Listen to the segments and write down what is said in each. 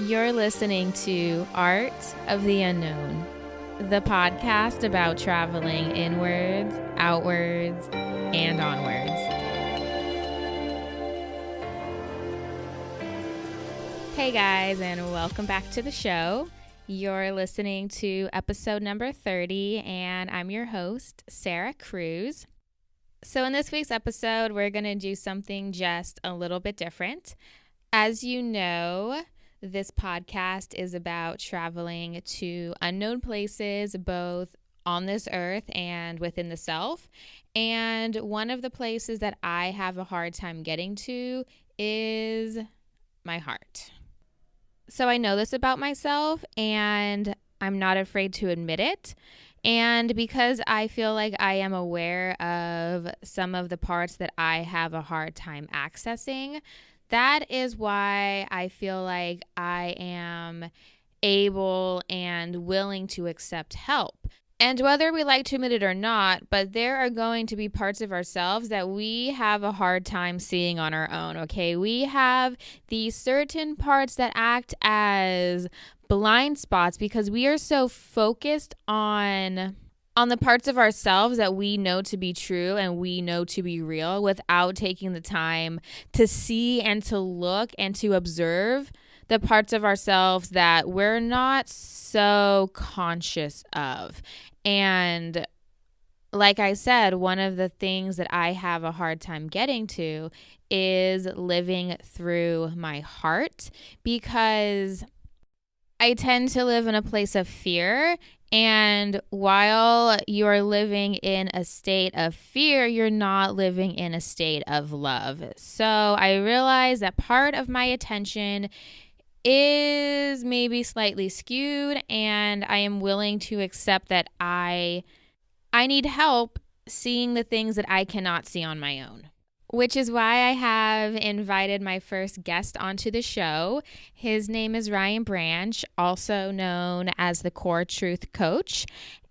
You're listening to Art of the Unknown, the podcast about traveling inwards, outwards, and onwards. Hey guys, and welcome back to the show. You're listening to episode number 30, and I'm your host, Sarah Cruz. So in this week's episode, we're going to do something just a little bit different. As you know, this podcast is about traveling to unknown places, both on this earth and within the self. And one of the places that I have a hard time getting to is my heart. So I know this about myself, and I'm not afraid to admit it. And because I feel like I am aware of some of the parts that I have a hard time accessing, that is why I feel like I am able and willing to accept help. And whether we like to admit it or not, but there are going to be parts of ourselves that we have a hard time seeing on our own, okay? We have these certain parts that act as blind spots because we are so focused on the parts of ourselves that we know to be true and we know to be real without taking the time to see and to look and to observe the parts of ourselves that we're not so conscious of. And like I said, one of the things that I have a hard time getting to is living through my heart, because I tend to live in a place of fear. And while you're living in a state of fear, you're not living in a state of love. So I realize that part of my attention is maybe slightly skewed, and I am willing to accept that I need help seeing the things that I cannot see on my own. Which is why I have invited my first guest onto the show. His name is Ryan Branch, also known as the Core Truth Coach.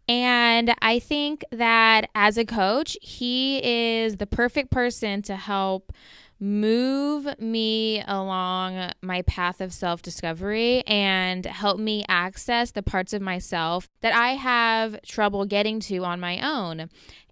And I think that as a coach, he is the perfect person to help move me along my path of self-discovery and help me access the parts of myself that I have trouble getting to on my own.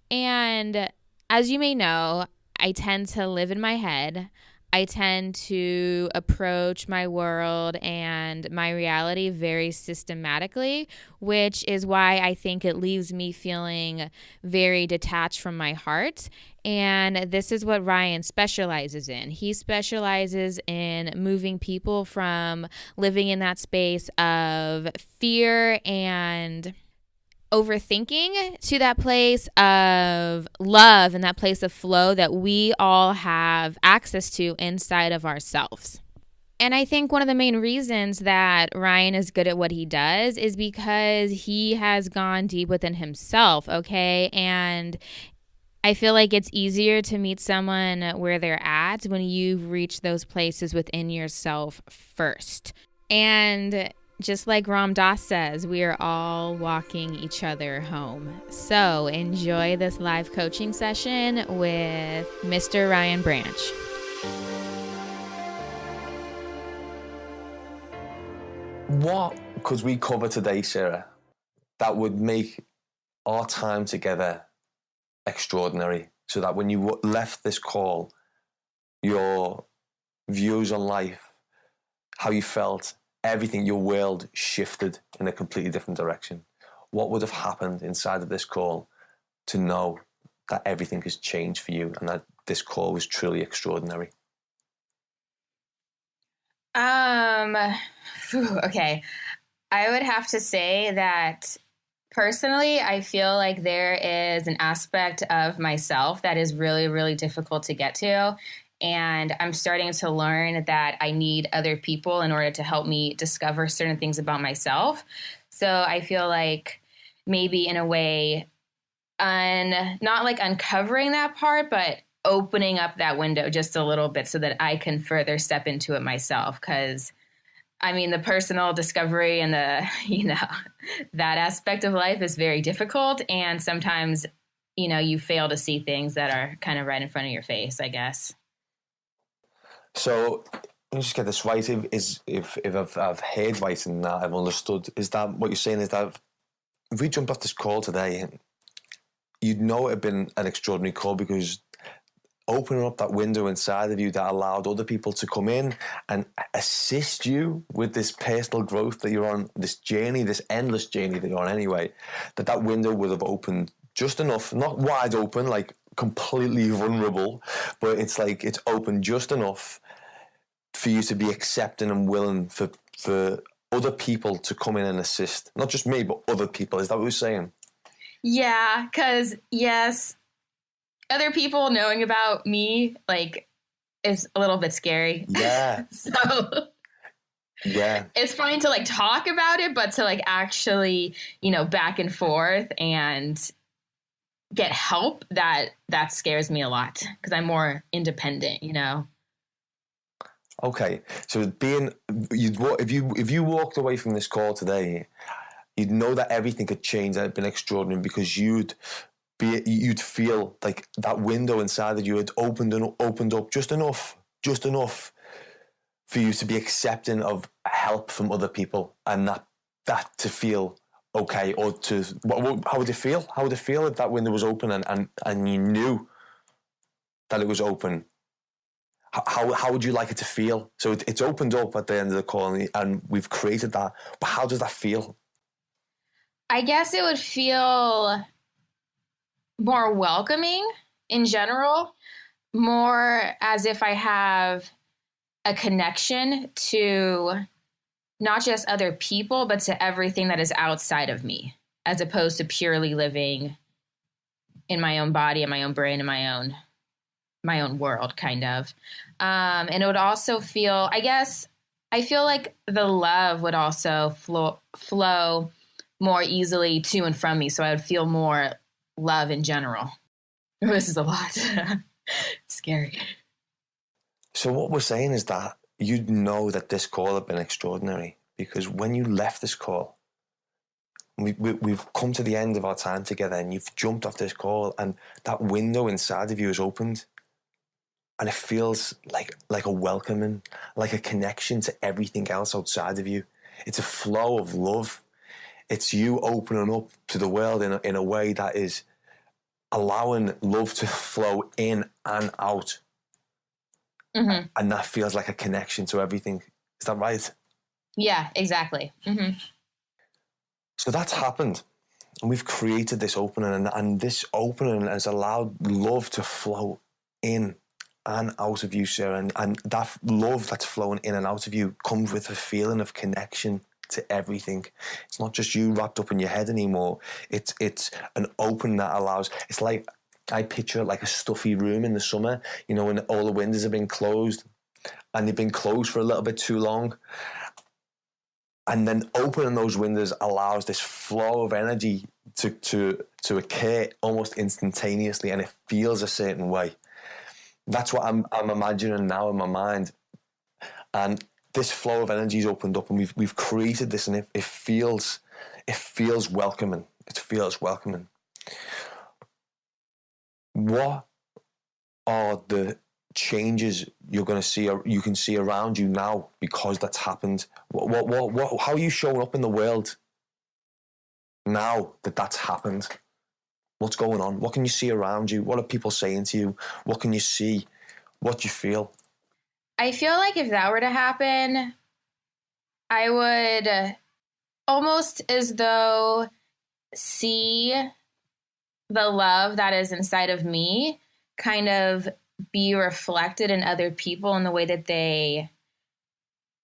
And as you may know, I tend to live in my head. I tend to approach my world and my reality very systematically, which is why I think it leaves me feeling very detached from my heart. And this is what Ryan specializes in. He specializes in moving people from living in that space of fear and overthinking to that place of love and that place of flow that we all have access to inside of ourselves. And I think one of the main reasons that Ryan is good at what he does is because he has gone deep within himself, okay? And I feel like it's easier to meet someone where they're at when you've reached those places within yourself first. And just like Ram Dass says, we are all walking each other home. So enjoy this live coaching session with Mr. Ryan Branch. What could we cover today, Sarah, that would make our time together extraordinary, so that when you left this call, your views on life, how you felt, everything, your world shifted in a completely different direction? What would have happened inside of this call to know that everything has changed for you and that this call was truly extraordinary? Okay. I would have to say that personally, I feel like there is an aspect of myself that is really, really difficult to get to. And I'm starting to learn that I need other people in order to help me discover certain things about myself. So I feel like maybe in a way, not like uncovering that part, but opening up that window just a little bit so that I can further step into it myself. Because I mean, the personal discovery and that aspect of life is very difficult. And sometimes, you fail to see things that are kind of right in front of your face, I guess. So me just get this right. If I've heard right and that I've understood, is that what you're saying? Is that if we jumped off this call today, you'd know it had been an extraordinary call because opening up that window inside of you that allowed other people to come in and assist you with this personal growth that you're on, this journey, this endless journey that you're on anyway, that window would have opened just enough, not wide open, like completely vulnerable, but it's like it's open just enough for you to be accepting and willing for other people to come in and assist. Not just me, but other people. Is that what you're saying? Yeah, because yes, other people knowing about me like is a little bit scary. Yeah. So yeah, it's fine to like talk about it, but to like actually, back and forth and get help, that scares me a lot because I'm more independent, Okay, so if you walked away from this call today, you'd know that everything had changed and had been extraordinary because you'd feel like that window inside of you had opened up just enough for you to be accepting of help from other people, and that to feel okay, or to how would it feel? How would it feel if that window was open and you knew that it was open? How would you like it to feel? So it's opened up at the end of the call, and we've created that. But how does that feel? I guess it would feel more welcoming in general, more as if I have a connection to not just other people, but to everything that is outside of me, as opposed to purely living in my own body and my own brain and my own world, kind of. And it would also feel, I feel like the love would also flow more easily to and from me. So I would feel more love in general. This is a lot. Scary. So what we're saying is that you'd know that this call had been extraordinary because when you left this call, we've come to the end of our time together and you've jumped off this call and that window inside of you is opened. And it feels like a welcoming, like a connection to everything else outside of you. It's a flow of love. It's you opening up to the world in a way that is allowing love to flow in and out. Mm-hmm. And that feels like a connection to everything. Is that right? Yeah, exactly. Mm-hmm. So that's happened. And we've created this opening, and this opening has allowed love to flow in and out of you, Sarah, and that love that's flowing in and out of you comes with a feeling of connection to everything. It's not just you wrapped up in your head anymore. It's an open that allows. It's like I picture it like a stuffy room in the summer, when all the windows have been closed, and they've been closed for a little bit too long. And then opening those windows allows this flow of energy to occur almost instantaneously, and it feels a certain way. That's what I'm imagining now in my mind, and this flow of energy is opened up, and we've created this, and it feels welcoming. It feels welcoming. What are the changes you're going to see, or you can see around you now because that's happened? What how are you showing up in the world now that that's happened? What's going on? What can you see around you? What are people saying to you? What can you see? What do you feel? I feel like if that were to happen, I would almost as though see the love that is inside of me kind of be reflected in other people in the way that they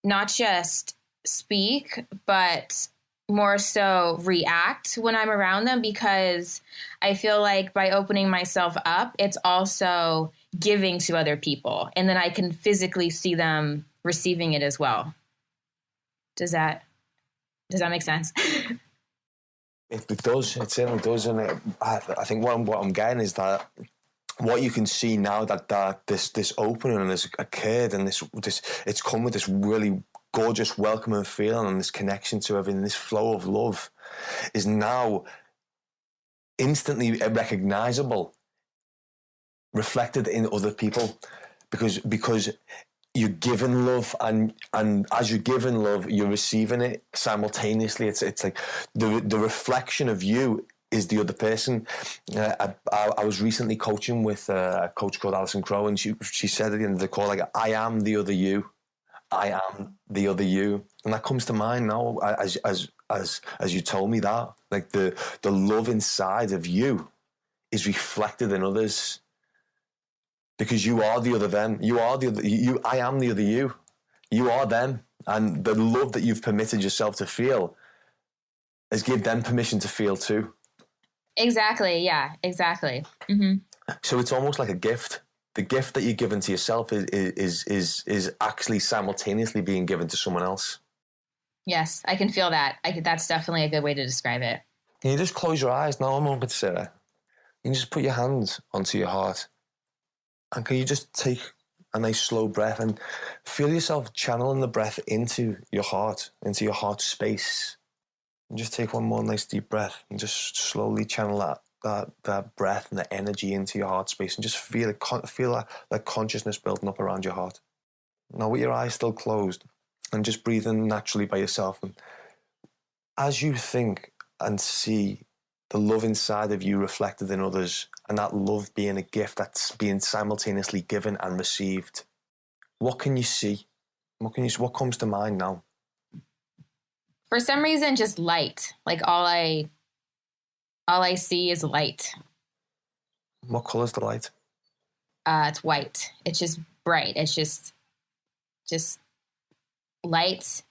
not just speak, but more so react when I'm around them, because I feel like by opening myself up, it's also giving to other people. And then I can physically see them receiving it as well. Does that make sense? It does. It certainly does. And I think what I'm getting is that what you can see now that this opening has occurred, and this it's come with this really gorgeous, welcoming feeling and this connection to everything, this flow of love is now instantly recognizable, reflected in other people, because you're giving love, and as you're giving love, you're receiving it simultaneously. It's like the reflection of you is the other person. I was recently coaching with a coach called Alison Crow, and she said at the end of the call, like, I am the other you. I am the other you. And that comes to mind now as you told me that. Like the love inside of you is reflected in others. Because you are the other them. You are the other you. I am the other you. You are them. And the love that you've permitted yourself to feel has given them permission to feel too. Exactly. Yeah, exactly. Mm-hmm. So it's almost like a gift. The gift that you're giving to yourself is actually simultaneously being given to someone else. Yes, I can feel that. That's definitely a good way to describe it. Can you just close your eyes now a moment, Sarah? You can just put your hands onto your heart. And can you just take a nice slow breath and feel yourself channeling the breath into your heart space. And just take one more nice deep breath and just slowly channel that breath and the energy into your heart space, and just feel that consciousness building up around your heart. Now with your eyes still closed and just breathing naturally by yourself. And as you think and see the love inside of you reflected in others, and that love being a gift that's being simultaneously given and received, what can you see? What comes to mind now? For some reason, just light. Like all I see is light. What color is the light? It's white. It's just bright. It's just light,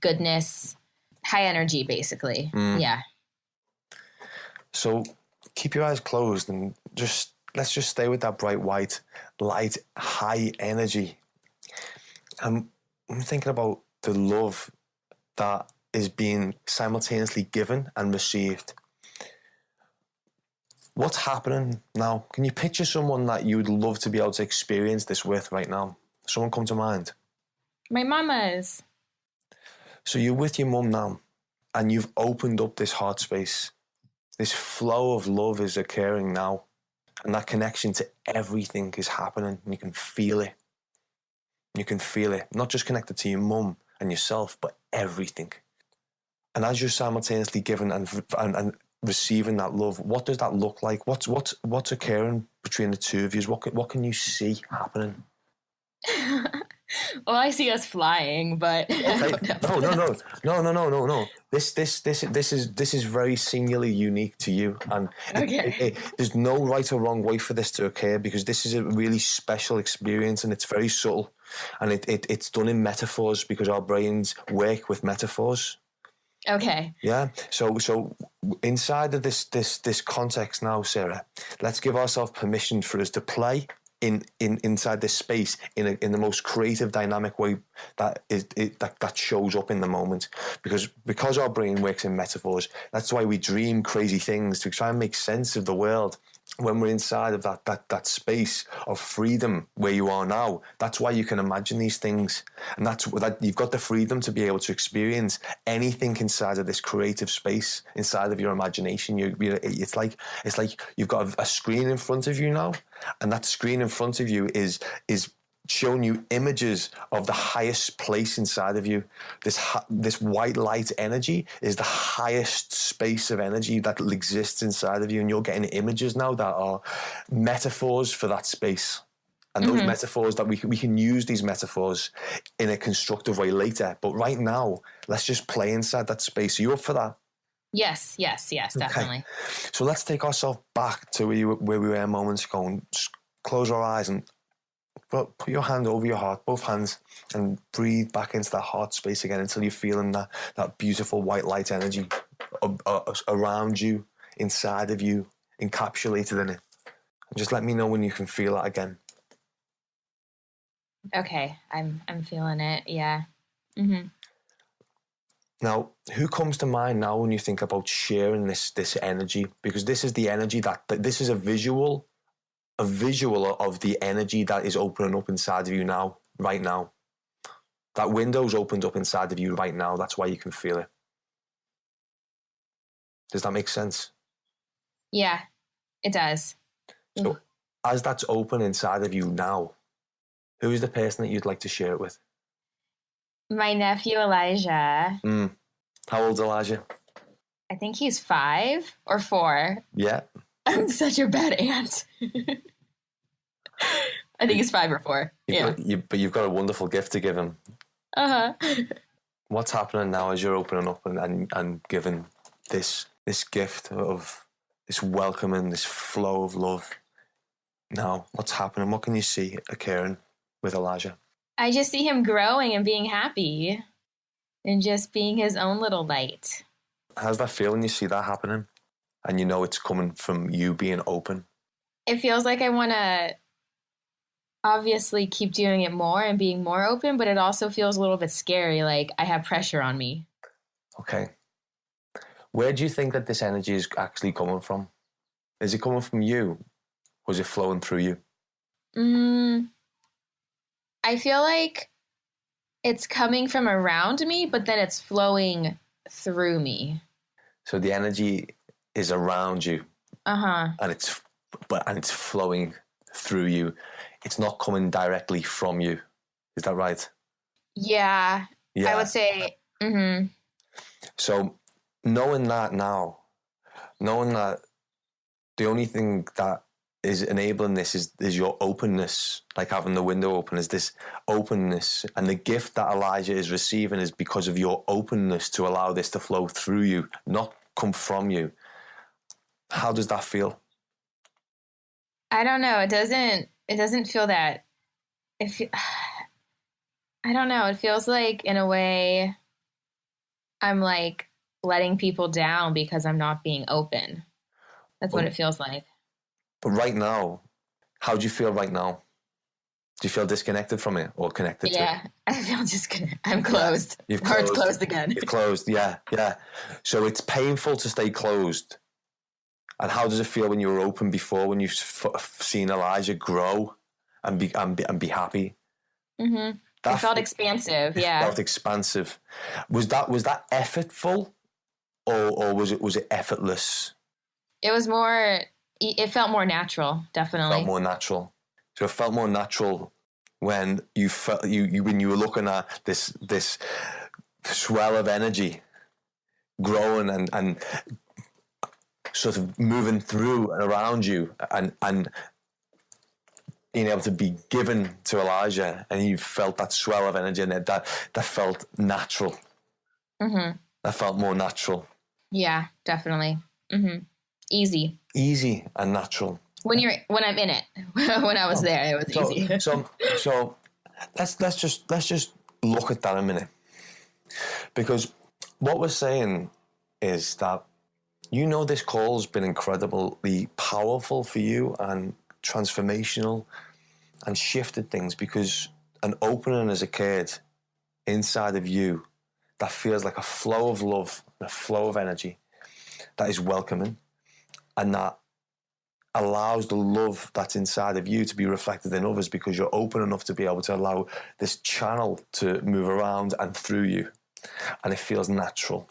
goodness, high energy, basically. Yeah. So keep your eyes closed and let's just stay with that bright white light, high energy. I'm thinking about the love that is being simultaneously given and received. What's happening now? Can you picture someone that you would love to be able to experience this with right now? Someone come to mind? My mama's. So you're with your mum now, and you've opened up this heart space. This flow of love is occurring now, and that connection to everything is happening, and you can feel it. You can feel it, not just connected to your mum and yourself, but everything. And as you're simultaneously giving and receiving that love, what does that look like? What's occurring between the two of you? What can you see happening? Well, I see us flying, but Okay. No. This is very singularly unique to you, and okay. there's no right or wrong way for this to occur, because this is a really special experience, and it's very subtle, and it's done in metaphors, because our brains work with metaphors. Okay. Yeah. So inside of this context now, Sarah, let's give ourselves permission for us to play inside this space in the most creative, dynamic way that shows up in the moment, because our brain works in metaphors. That's why we dream crazy things, to try and make sense of the world. When we're inside of that space of freedom where you are now, that's why you can imagine these things, and that you've got the freedom to be able to experience anything inside of this creative space, inside of your imagination. It's like you've got a screen in front of you now, and that screen in front of you is showing you images of the highest place inside of you. This white light energy is the highest space of energy that exists inside of you, and you're getting images now that are metaphors for that space. And those metaphors, that we can use these metaphors in a constructive way later. But right now, let's just play inside that space. Are you up for that? Yes, definitely. Okay. So let's take ourselves back to where we were moments ago, and just close our eyes and put your hand over your heart, both hands, and breathe back into that heart space again until you're feeling that beautiful white light energy around you, inside of you, encapsulated in it. And just let me know when you can feel that again. Okay, I'm feeling it. Yeah. Mm-hmm. Now, who comes to mind now when you think about sharing this energy? Because this is the energy that this is a visual of the energy that is opening up inside of you now, right now. That window's opened up inside of you right now. That's why you can feel it. Does that make sense? Yeah, it does. So as that's open inside of you now, Who is the person that you'd like to share it with? My nephew Elijah. How old's Elijah? I think he's 5 or 4. Yeah. I'm such a bad aunt. I think he's 5 or 4. But you've got a wonderful gift to give him. What's happening now as you're opening up and giving this gift of this welcoming, this flow of love? Now, what's happening? What can you see occurring with Elijah? I just see him growing and being happy and just being his own little light. How's that feel when you see that happening and you know it's coming from you being open? It feels like I want to obviously keep doing it more and being more open, but it also feels a little bit scary, like I have pressure on me. Okay. Where do you think that this energy is actually coming from? Is it coming from you? Or is it flowing through you? I feel like it's coming from around me, but then it's flowing through me. So the energy is around you. And it's flowing through you. It's not coming directly from you. Is that right? Yeah. I would say. So knowing that now, knowing that the only thing that is enabling this is your openness, like having the window open, is this openness. And the gift that Elijah is receiving is because of your openness to allow this to flow through you, not come from you. How does that feel? I don't know. It doesn't feel that. I don't know. It feels like, in a way, I'm like letting people down because I'm not being open. That's what it feels like. But right now, how do you feel right now? Do you feel disconnected from it or connected to it? Yeah, I feel disconnected. I'm closed. You've Heart's closed again. You've closed, yeah. So it's painful to stay closed. And how does it feel when you were open before, when you've seen Elijah grow and be happy? It felt expansive, yeah. It felt expansive. Was that effortful or was it effortless? It was more. It felt more natural, definitely. It felt more natural. So it felt more natural when you felt when you were looking at this swell of energy growing and sort of moving through and around you and being able to be given to Elijah, and you felt that swell of energy, and that felt natural. That felt more natural. Yeah, definitely. Easy and natural. When I'm in it. When I was there, it was easy. So let's just look at that a minute, because what we're saying is that this call has been incredibly powerful for you and transformational and shifted things, because an opening has occurred inside of you that feels like a flow of love and a flow of energy that is welcoming, and that allows the love that's inside of you to be reflected in others, because you're open enough to be able to allow this channel to move around and through you. And it feels natural.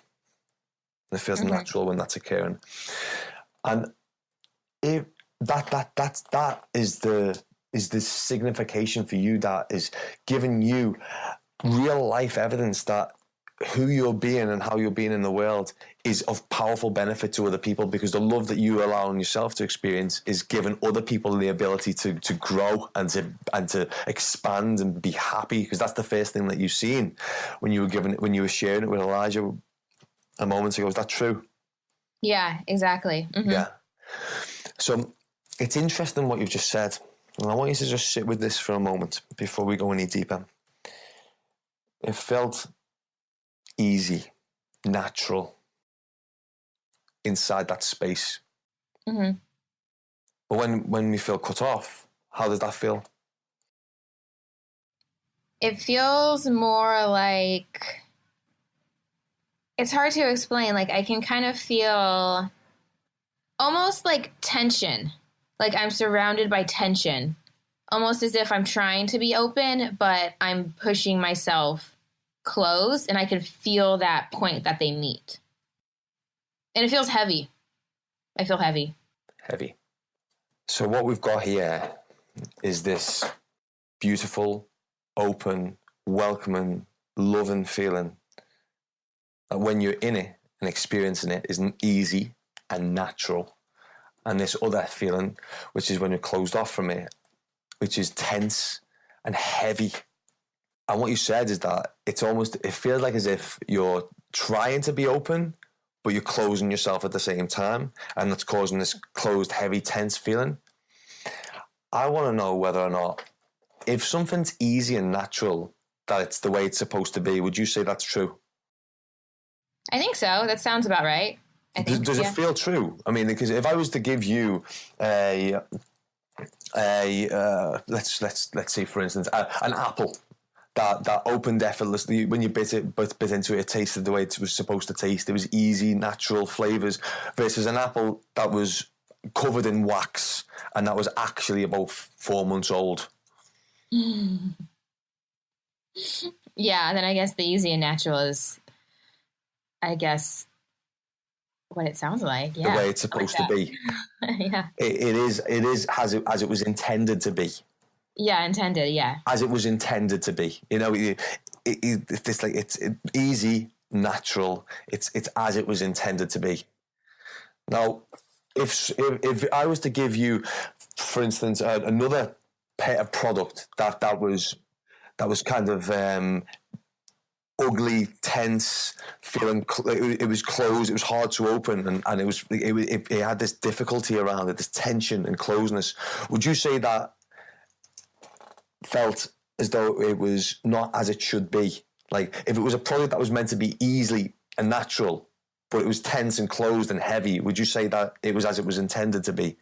It feels natural when that's occurring. And if that is the signification for you, that is giving you real life evidence that who you're being and how you're being in the world is of powerful benefit to other people, because the love that you allow yourself to experience is giving other people the ability to grow and to expand and be happy, because that's the first thing that you've seen when you were sharing it with Elijah a moment ago. Is that true? Yeah, exactly. Yeah. So it's interesting what you've just said, and I want you to just sit with this for a moment before we go any deeper. It felt easy, natural, inside that space. But when we feel cut off, how does that feel? It feels more like, it's hard to explain. Like, I can kind of feel almost like tension. Like I'm surrounded by tension, almost as if I'm trying to be open, but I'm pushing myself closed, and I can feel that point that they meet. And it feels heavy. I feel heavy. Heavy. So what we've got here is this beautiful, open, welcoming, loving feeling that when you're in it and experiencing it isn't easy and natural. And this other feeling, which is when you're closed off from it, which is tense and heavy. And what you said is that it feels like as if you're trying to be open, but you're closing yourself at the same time. And that's causing this closed, heavy, tense feeling. I want to know whether or not, if something's easy and natural, that it's the way it's supposed to be. Would you say that's true? I think so. That sounds about right. Does it feel true? I mean, because if I was to give you let's say, for instance, an apple that opened effortlessly, when you bit into it, it tasted the way it was supposed to taste. It was easy, natural flavors, versus an apple that was covered in wax and that was actually about 4 months old. Yeah, and then I guess the easy and natural is, I guess, what it sounds like. Yeah, the way it's supposed to be. Yeah, it is as it was intended to be. Yeah, intended. Yeah, as it was intended to be. You know, it's easy, natural. It's as it was intended to be. Now, if I was to give you, for instance, another product that was kind of ugly, tense, feeling. It was closed. It was hard to open, and it had this difficulty around it, this tension and closeness. Would you say that felt as though it was not as it should be? Like, if it was a product that was meant to be easy and natural, but it was tense and closed and heavy, would you say that it was as it was intended to be?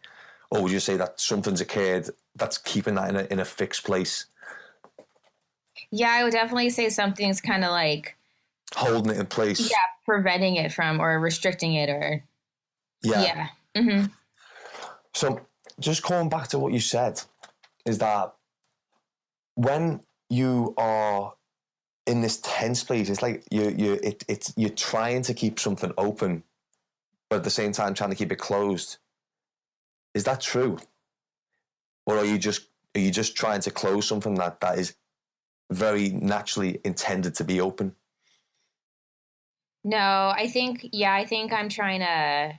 Or would you say that something's occurred that's keeping that in a fixed place? Yeah, I would definitely say something's kind of like holding it in place. Yeah, preventing it from, or restricting it, or yeah. Mm-hmm. So just going back to what you said, is that when you are in this tense place, it's like you're trying to keep something open, but at the same time trying to keep it closed. Is that true? Or are you just trying to close something that is very naturally intended to be open? No, I think I'm trying to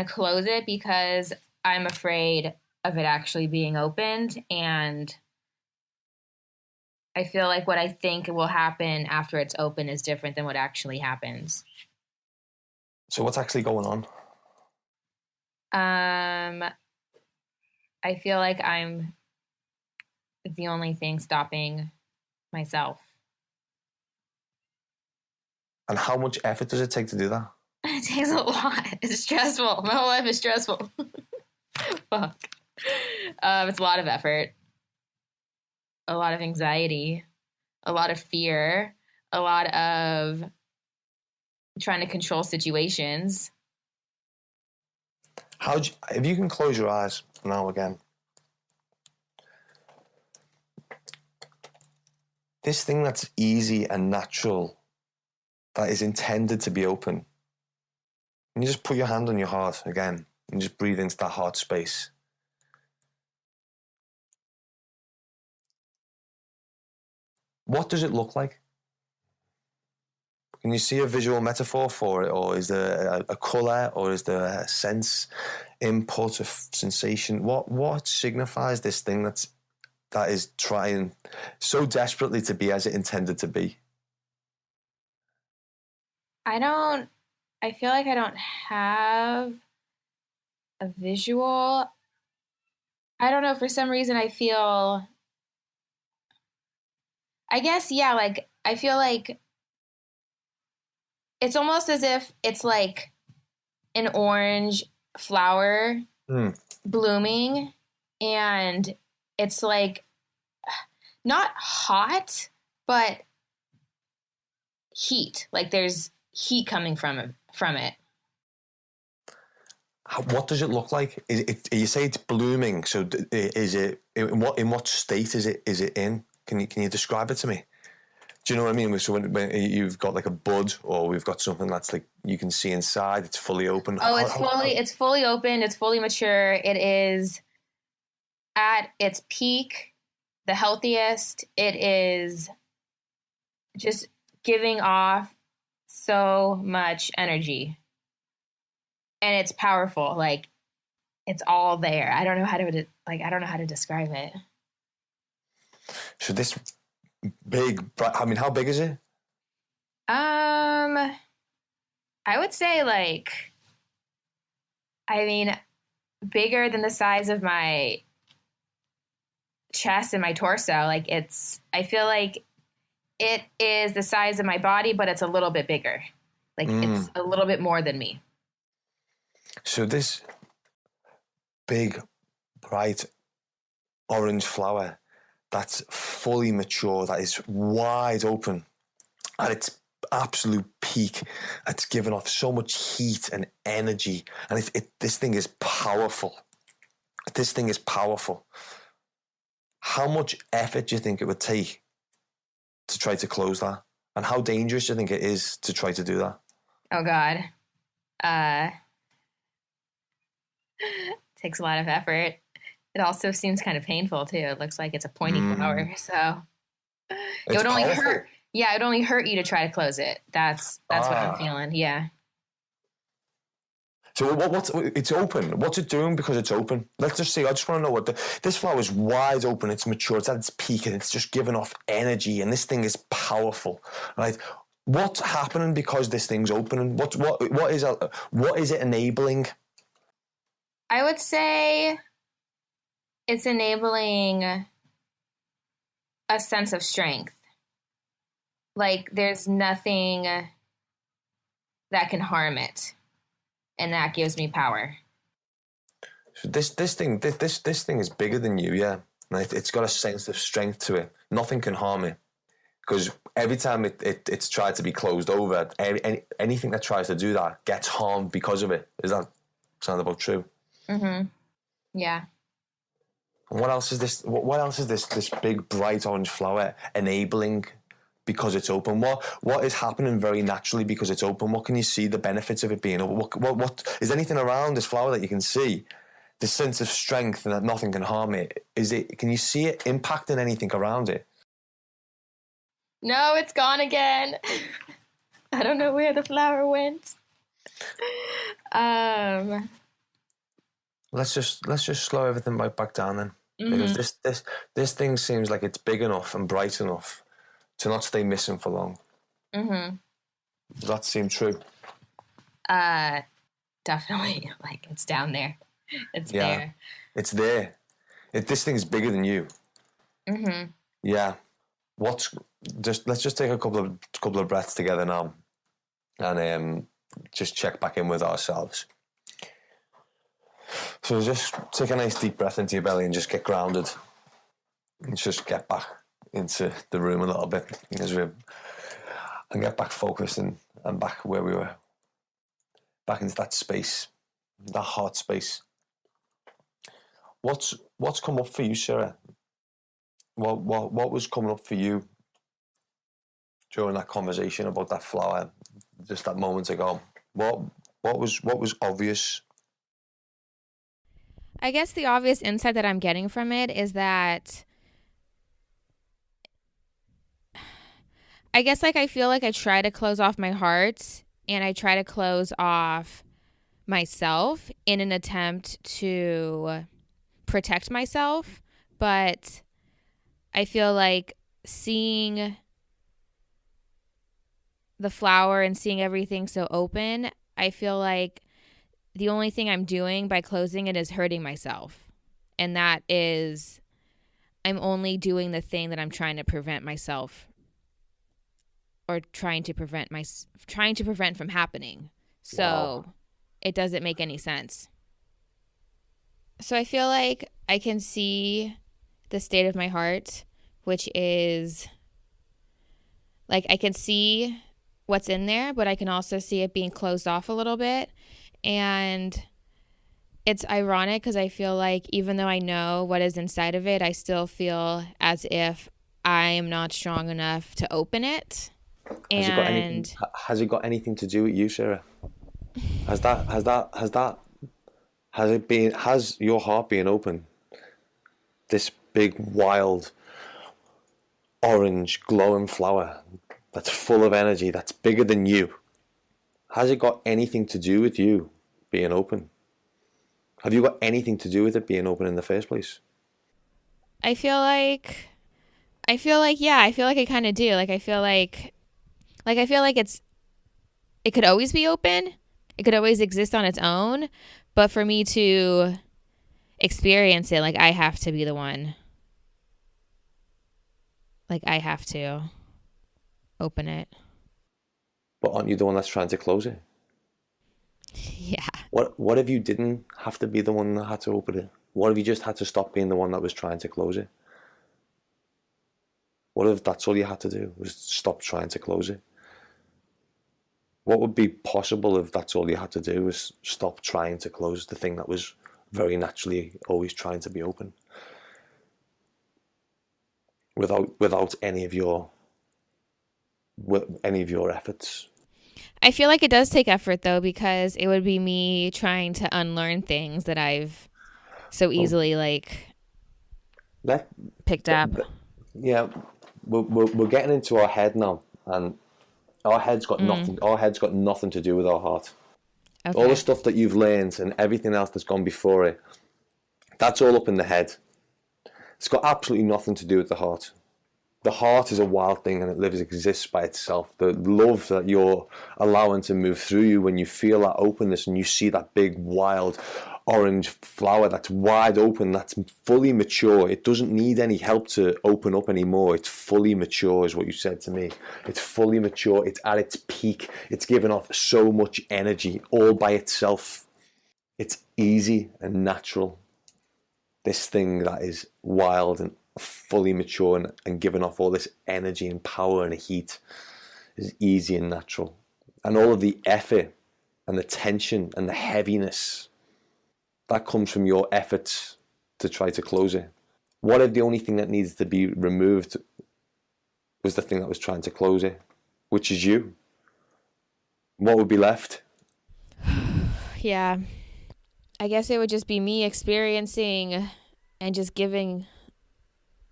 close it because I'm afraid of it actually being opened, and I feel like what I think will happen after it's open is different than what actually happens. So what's actually going on? I feel like I'm the only thing stopping myself. And how much effort does it take to do that? It takes a lot. It's stressful. My whole life is stressful. Fuck. It's a lot of effort, a lot of anxiety, a lot of fear, a lot of trying to control situations. If you can close your eyes now again. This thing that's easy and natural, that is intended to be open. And you just put your hand on your heart again and just breathe into that heart space. What does it look like? Can you see a visual metaphor for it? Or is there a colour? Or is there a sense, input, a sensation? What signifies this thing that is trying so desperately to be as it intended to be? I feel like I don't have a visual. I don't know, for some reason I feel, I guess, yeah, like, I feel like it's almost as if it's like an orange flower blooming, and it's like not hot, but heat. Like there's heat coming from it. What does it look like? You say it's blooming. So is it in what state is it in? Can you describe it to me? Do you know what I mean? So when you've got like a bud, or we've got something that's like you can see inside, it's fully open. Oh, it's fully open. It's fully mature. It is at its peak. the healthiest. It is just giving off so much energy. And it's powerful. Like, it's all there. I don't know how to describe it. So this big, I mean, how big is it? I would say bigger than the size of my chest and my torso. I feel like it is the size of my body, but it's a little bit bigger. It's a little bit more than me. So this big, bright orange flower that's fully mature, that is wide open at its absolute peak, it's given off so much heat and energy, and this thing is powerful. This thing is powerful. How much effort do you think it would take to try to close that? And how dangerous do you think it is to try to do that? Oh, God. Takes a lot of effort. It also seems kind of painful, too. It looks like it's a pointy flower, so it would only hurt. Yeah, it'd only hurt you to try to close it. That's what I'm feeling, yeah. So it's open. What's it doing because it's open? Let's just see. I just want to know this flower is wide open. It's mature. It's at its peak, and it's just giving off energy. And this thing is powerful, right? What's happening because this thing's opening? What is it enabling? I would say it's enabling a sense of strength. Like, there's nothing that can harm it, and that gives me power. So this thing is bigger than you, yeah. And it's got a sense of strength to it. Nothing can harm it, because every time it's tried to be closed over, anything that tries to do that gets harmed because of it. Does that sound about true? Mm-hmm. Yeah. And what else is this? What else is this big bright orange flower enabling? Because it's open. What is happening very naturally because it's open? What can you see the benefits of it being open? What is anything around this flower that you can see? The sense of strength and that nothing can harm it. Can you see it impacting anything around it? No, it's gone again. I don't know where the flower went. Let's just slow everything right back down then. Mm-hmm. Because this thing seems like it's big enough and bright enough to not stay missing for long. Mm-hmm. Does that seem true? Definitely. Like, it's down there. It's there. It's there. This thing's bigger than you. Mm-hmm. Yeah. Let's just take a couple of breaths together now, and just check back in with ourselves. So just take a nice deep breath into your belly and just get grounded, and just get back into the room a little bit and get back focused and back where we were, back into that space, that heart space. What's come up for you, Sarah? What was coming up for you during that conversation about that flower just that moment ago? What was obvious? I guess the obvious insight that I'm getting from it is that I guess I feel like I try to close off my heart and I try to close off myself in an attempt to protect myself, but I feel like seeing the flower and seeing everything so open, I feel like the only thing I'm doing by closing it is hurting myself. And that is, I'm only doing the thing that I'm trying to prevent myself or trying to prevent from happening. So wow. It doesn't make any sense. So I feel like I can see the state of my heart, which is like I can see what's in there, but I can also see it being closed off a little bit. And it's ironic because I feel like even though I know what is inside of it, I still feel as if I am not strong enough to open it. Has it got anything to do with you, Sarah? Has your heart being open, this big wild orange glowing flower that's full of energy, that's bigger than you, has it got anything to do with you being open? Have you got anything to do with it being open in the first place? I feel like yeah, I feel like I kind of do. Like I feel like it could always be open. It could always exist on its own, but for me to experience it, like I have to be the one. Like I have to open it. But aren't you the one that's trying to close it? Yeah. What if you didn't have to be the one that had to open it? What if you just had to stop being the one that was trying to close it? What if that's all you had to do, was stop trying to close it? What would be possible if that's all you had to do, was stop trying to close the thing that was very naturally always trying to be open? Without any of your efforts. I feel like it does take effort though, because it would be me trying to unlearn things that I've so easily picked up. Yeah, we're getting into our head now, and our head's got nothing. Our head's got nothing to do with our heart. Okay. All the stuff that you've learned and everything else that's gone before it, that's all up in the head. It's got absolutely nothing to do with the heart. The heart is a wild thing, and it exists by itself. The love that you're allowing to move through you when you feel that openness and you see that big wild orange flower that's wide open, that's fully mature. It doesn't need any help to open up anymore. It's fully mature, is what you said to me. It's fully mature. It's at its peak. It's given off so much energy all by itself. It's easy and natural. This thing that is wild and fully mature and giving off all this energy and power and heat is easy and natural. And all of the effort and the tension and the heaviness, that comes from your efforts to try to close it. What if the only thing that needs to be removed was the thing that was trying to close it, which is you? What would be left? Yeah. I guess it would just be me experiencing and just giving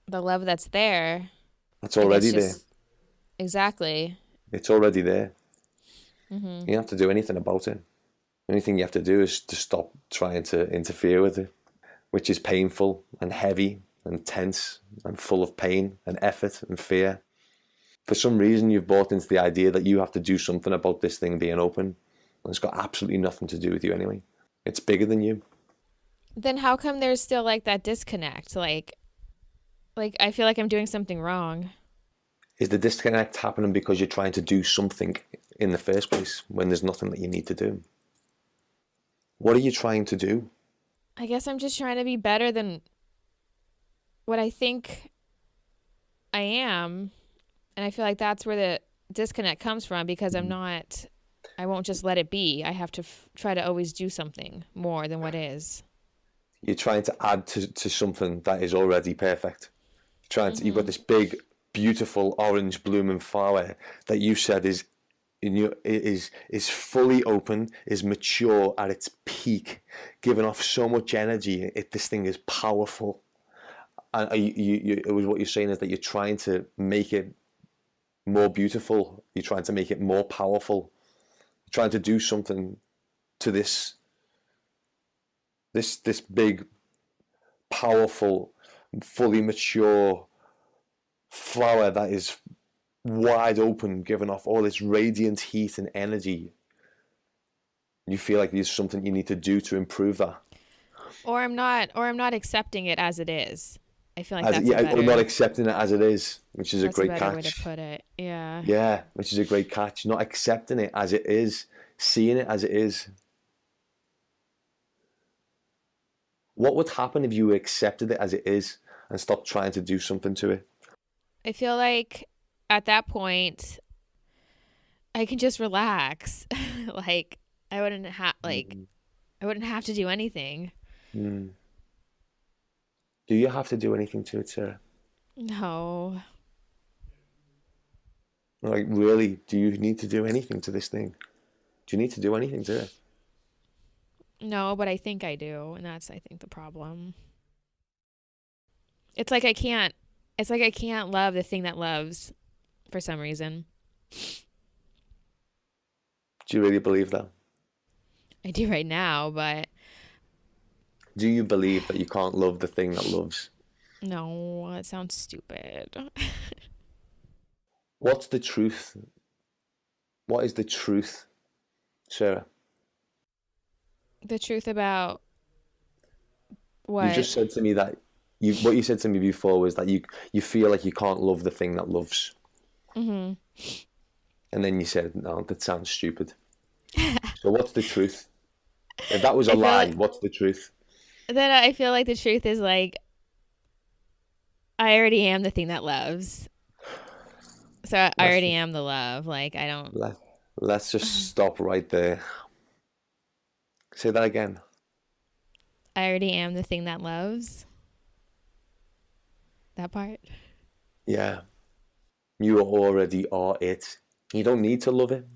the love that's there. That's already there. Exactly. It's already there. Mm-hmm. You don't have to do anything about it. The only thing you have to do is to stop trying to interfere with it, which is painful and heavy and tense and full of pain and effort and fear. For some reason, you've bought into the idea that you have to do something about this thing being open. And it's got absolutely nothing to do with you anyway. It's bigger than you. Then how come there's still that disconnect? Like I feel like I'm doing something wrong. Is the disconnect happening because you're trying to do something in the first place when there's nothing that you need to do? What are you trying to do? I guess I'm just trying to be better than what I think I am. And I feel like that's where the disconnect comes from, because I won't just let it be. I have to try to always do something more than what is. You're trying to add to something that is already perfect. You've got this big, beautiful orange blooming flower that you said is fully open, is mature at its peak, giving off so much energy. This thing is powerful. And it was what you're saying is that you're trying to make it more beautiful. You're trying to make it more powerful. You're trying to do something to this big, powerful, fully mature flower that is wide open, giving off all this radiant heat and energy. You feel like there's something you need to do to improve that. Or I'm not accepting it as it is. I feel like or not accepting it as it is, which is a great catch. Way to put it. Yeah. Yeah, which is a great catch. Not accepting it as it is, seeing it as it is. What would happen if you accepted it as it is and stopped trying to do something to it? I feel like at that point, I can just relax. I wouldn't have to do anything. Mm. Do you have to do anything to it, Sarah? No. Really, do you need to do anything to this thing? Do you need to do anything to it? No, but I think I do, and that's, I think, the problem. It's like I can't It's like I can't love the thing that loves for some reason. Do you really believe that? I do right now, but Do you believe that you can't love the thing that loves? no, it sounds stupid. What's the truth? What is the truth, Sarah? The truth about You what? just said to me that what you said to me before was that you feel like you can't love the thing that loves. Mm-hmm. And then you said, no, that sounds stupid. So what's the truth? If that was a I feel lie, like what's the truth? then I feel like the truth is like I already am the thing that loves. So I Let's already just, am the love. Like I don't. let, let's just stop right there. Say that again. I already am the thing that loves. That part. Yeah. You already are it. You don't need to love it.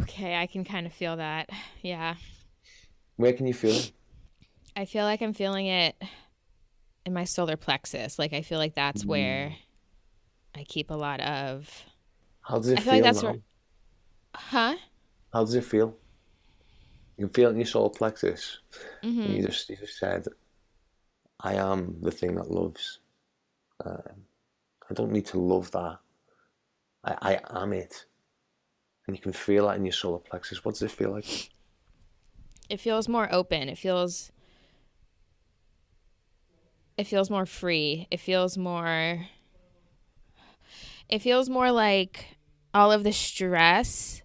Okay, I can kind of feel that. Yeah. Where can you feel it? I feel like I'm feeling it in my solar plexus. Like I feel like that's where Mm. I keep a lot of. How does it I feel like feel that's where. now? Huh? How does it feel? You can feel it in your solar plexus. And Mm-hmm. you just said, I am the thing that loves. I don't need to love that. I am it. And you can feel that in your solar plexus. What does it feel like? It feels more open. It feels more free. It feels more like all of the stress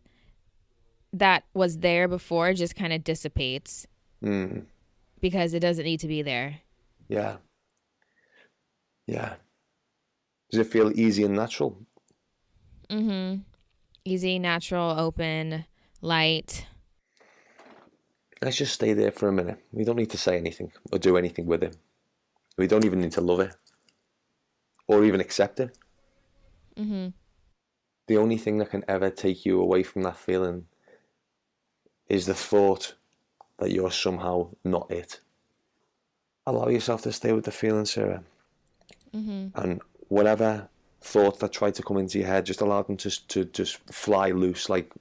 that was there before just kind of dissipates Mm, because it doesn't need to be there. yeah, yeah. Does it feel easy and natural? Mm-hmm. Easy, natural, open, light. Let's just stay there for a minute. We don't need to say anything or do anything with it. We don't even need to love it or even accept it. Mm-hmm. The only thing that can ever take you away from that feeling is the thought that you're somehow not it. Allow yourself to stay with the feeling, Sarah. Mm-hmm. And whatever thoughts that try to come into your head, just allow them to just fly loose, like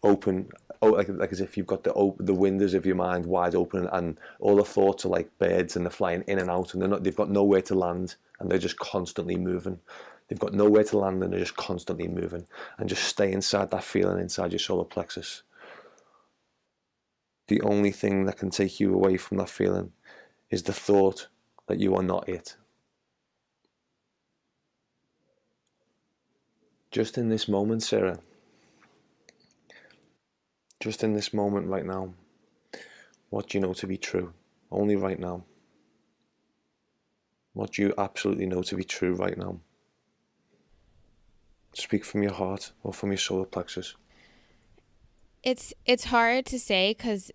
open, like as if you've got the windows of your mind wide open, and all the thoughts are like birds, and they're flying in and out, and they've got nowhere to land, and they're just constantly moving. They've got nowhere to land, and they're just constantly moving. And just stay inside that feeling inside your solar plexus. The only thing that can take you away from that feeling is the thought that you are not it. Just in this moment, Sarah, just in this moment right now, what do you know to be true? Only right now. What do you absolutely know to be true right now? Speak from your heart or from your solar plexus. It's hard to say because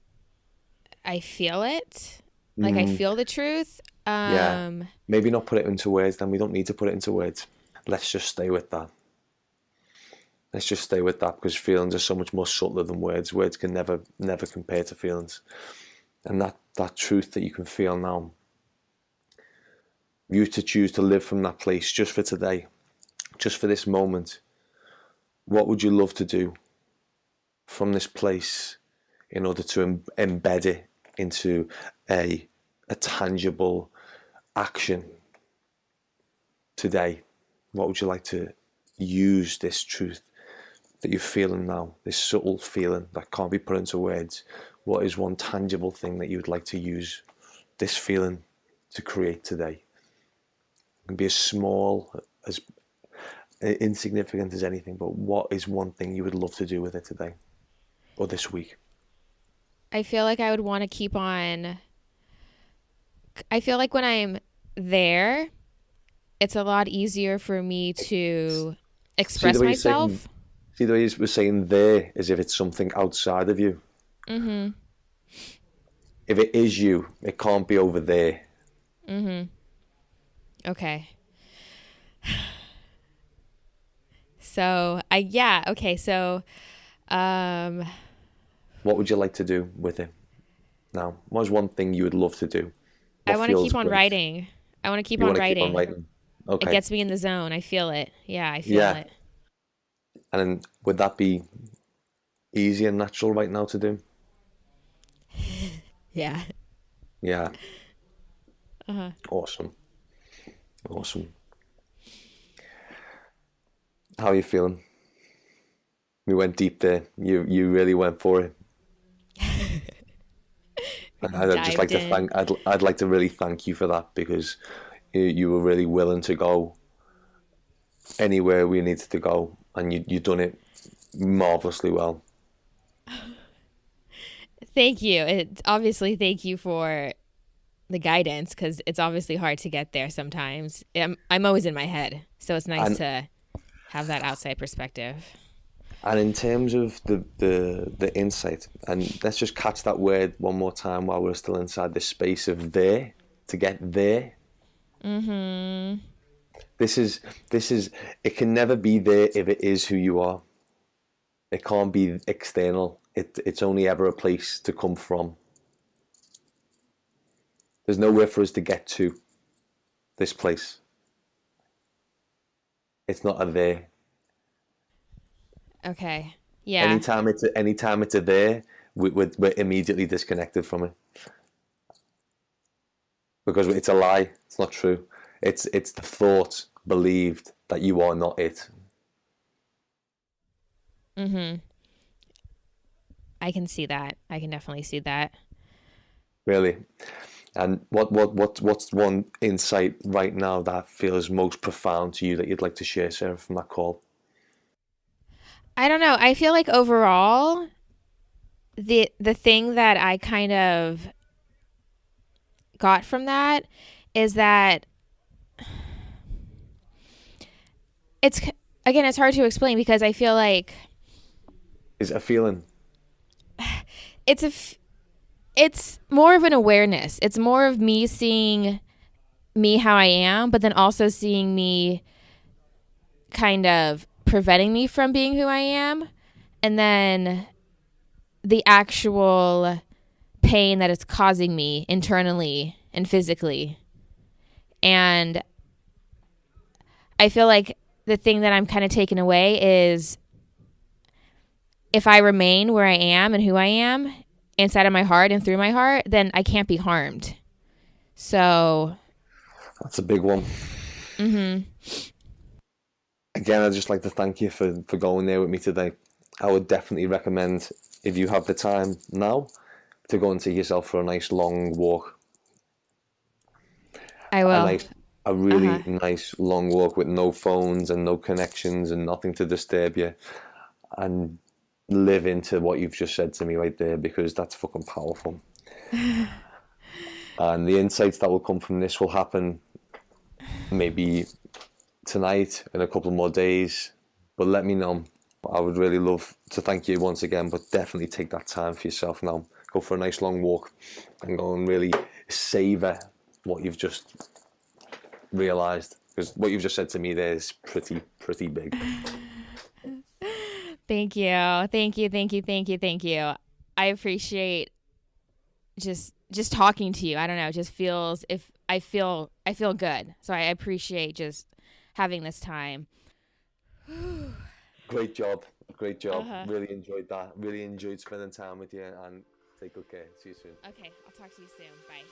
I feel it. Like I Mm, feel the truth. yeah. Maybe not put it into words, then we don't need to put it into words. Let's just stay with that. Let's just stay with that because feelings are so much more subtler than words. Words can never compare to feelings. And that truth that you can feel now, you to choose to live from that place just for today, just for this moment. What would you love to do from this place in order to embed it into a tangible action today? What would you like to use this truth that you're feeling now, this subtle feeling that can't be put into words? What is one tangible thing that you would like to use this feeling to create today? It can be as small, as insignificant as anything, but what is one thing you would love to do with it today or this week? I feel like I would want to keep on. I feel like when I'm there, it's a lot easier for me to See the express way you're saying, myself. see the way you were saying there, as if it's something outside of you. Mm-hmm. If it is you, it can't be over there. Mm-hmm. Okay. So okay. So um What would you like to do with it now? What is one thing you would love to do I What want to feels keep on great? writing. I want to keep You on want to keep on writing. writing? It Okay. gets me in the zone. I feel it. Yeah, I feel Yeah. it. And then would that be easy and natural right now to do? Yeah. Yeah. Uh-huh. Awesome. Awesome. How are you feeling? We went deep there. You really went for it. And I'd just like Dived to in. I'd like to really thank you for that, because you were really willing to go anywhere we needed to go, and you done it marvelously well. Thank you. Thank you for the guidance, because it's obviously hard to get there sometimes. I'm always in my head, so it's nice And to have that outside perspective. and in terms of the insight, and let's just catch that word one more time while we're still inside this space of there, to get there. Mm-hmm. This is it can never be there if it is who you are. It can't be external. It's only ever a place to come from. There's nowhere for us to get to this place. It's not a there. Okay. Yeah. Anytime it's a there, we're immediately disconnected from it, because it's a lie. It's not true. It's the thought believed that you are not it. Mm-hmm. I can see that. I can definitely see that. Really. And what's one insight right now that feels most profound to you that you'd like to share, Sarah, from that call? I don't know. I feel like overall, the thing that I kind of got from that is that it's hard to explain, because I feel like Is it a feeling? it's more of an awareness. It's more of me seeing me how I am, but then also seeing me kind of preventing me from being who I am, and then the actual pain that it's causing me internally and physically. And I feel like the thing that I'm kind of taking away is, if I remain where I am and who I am inside of my heart and through my heart, then I can't be harmed. So That's a big one. Mm-hmm. Again, I'd just like to thank you for going there with me today. I would definitely recommend, if you have the time now, to go and take yourself for a nice long walk. I will. A really nice long walk with no phones and no connections and nothing to disturb you, and live into what you've just said to me right there, because that's fucking powerful. And the insights that will come from this will happen maybe tonight, in a couple more days, but let me know. I would really love to thank you once again, but definitely take that time for yourself now. Go for a nice long walk and go and really savor what you've just realized, because what you've just said to me there is pretty big. Thank you. Thank you. Thank you. Thank you. Thank you. I appreciate just talking to you. I don't know, it just feels, if I feel good. So I appreciate just having this time. Great job. Really enjoyed that. Really enjoyed spending time with you, and take good care. See you soon. Okay, I'll talk to you soon. Bye.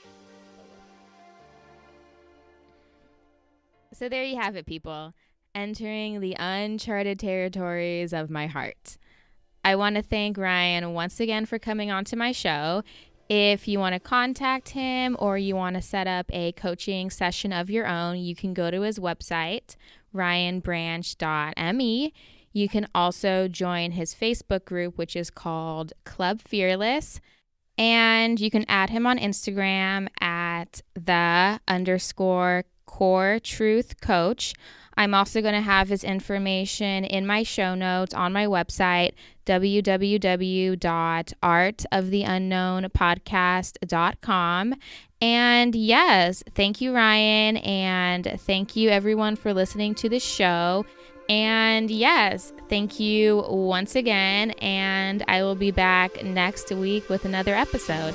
So there you have it, people. Entering the uncharted territories of my heart. I want to thank Ryan once again for coming onto my show. If you want to contact him or you want to set up a coaching session of your own, you can go to his website, ryanbranch.me. You can also join his Facebook group, which is called Club Fearless. And you can add him on Instagram at _core truth coach. I'm also going to have his information in my show notes on my website, www.artoftheunknownpodcast.com. And yes, thank you, Ryan, and thank you, everyone, for listening to the show. And yes, thank you once again, and I will be back next week with another episode.